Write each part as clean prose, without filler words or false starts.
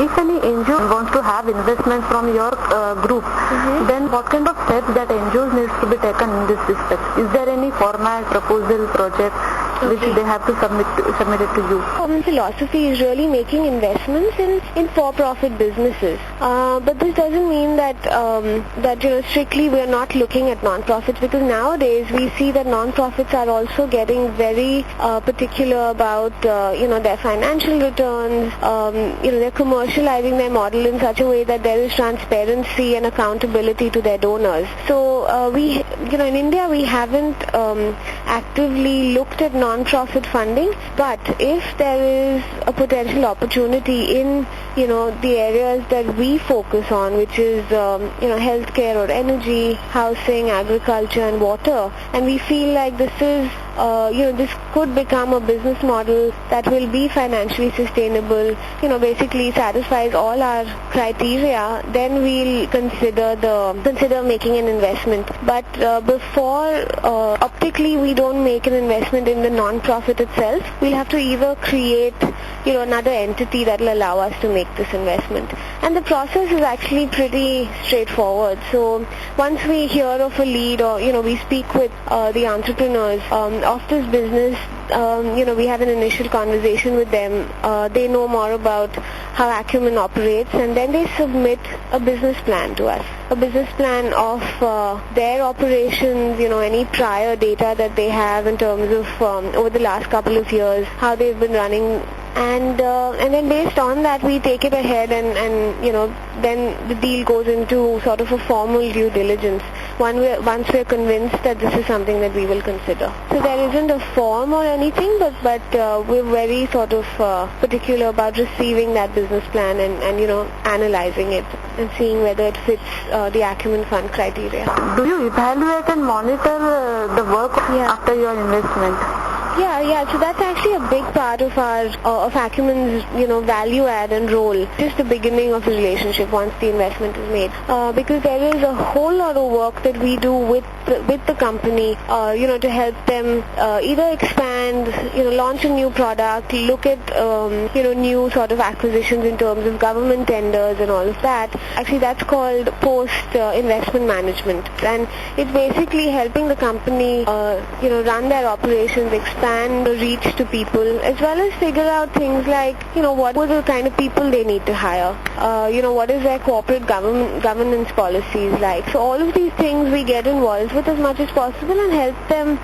If any NGO wants to have investment from your group, then what kind of steps that NGOs needs to be taken in this respect? Is there any formal proposal project which they have to submit it to you? Common philosophy is really making investments in for-profit businesses. But this doesn't mean that strictly we are not looking at non-profits, because nowadays we see that non-profits are also getting very particular about their financial returns. They're commercializing their model in such a way that there is transparency and accountability to their donors. So in India we haven't actively looked at non-profit funding, but if there is a potential opportunity in the areas that we focus on, which is healthcare or energy, housing, agriculture and water, and we feel like this is this could become a business model that will be financially sustainable, basically satisfies all our criteria, then we'll consider making an investment. But before optically we don't make an investment in the non-profit itself, we'll have to either create another entity that will allow us to make this investment. And the process is actually pretty straightforward. So once we hear of a lead, or we speak with the entrepreneurs of this business, we have an initial conversation with them. They know more about how Acumen operates, and then they submit a business plan to us. A business plan of their operations, any prior data that they have in terms of over the last couple of years, how they've been running. And then based on that we take it ahead, and then the deal goes into sort of a formal due diligence once we're convinced that this is something that we will consider. So there isn't a form or anything, but we're very sort of particular about receiving that business plan and analyzing it and seeing whether it fits the Acumen Fund criteria. Do you evaluate and monitor the work after your investment? Yeah. So that's actually a big part of our of Acumen's value add and role. Just the beginning of the relationship once the investment is made, because there is a whole lot of work that we do with the company, to help them either expand, launch a new product, look at new sort of acquisitions in terms of government tenders and all of that. Actually, that's called post investment management, and it's basically helping the company run their operations, expand the reach to people, as well as figure out things like what are the kind of people they need to hire, what is their corporate governance policies like. So all of these things we get involved with as much as possible and help them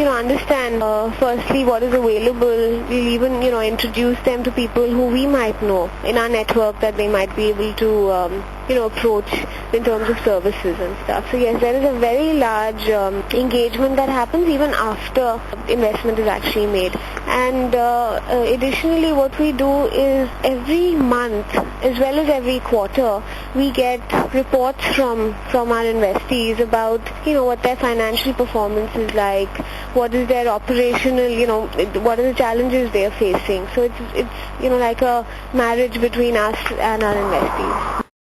understand firstly what is available. We'll even introduce them to people who we might know in our network that they might be able to approach in terms of services and stuff. So yes, there is a very large engagement that happens even after investment is actually made. And additionally, what we do is every month as well as every quarter we get reports from our investees about what their financial performance is like, what is their operational, what are the challenges they are facing. So it's like a marriage between us and our investees.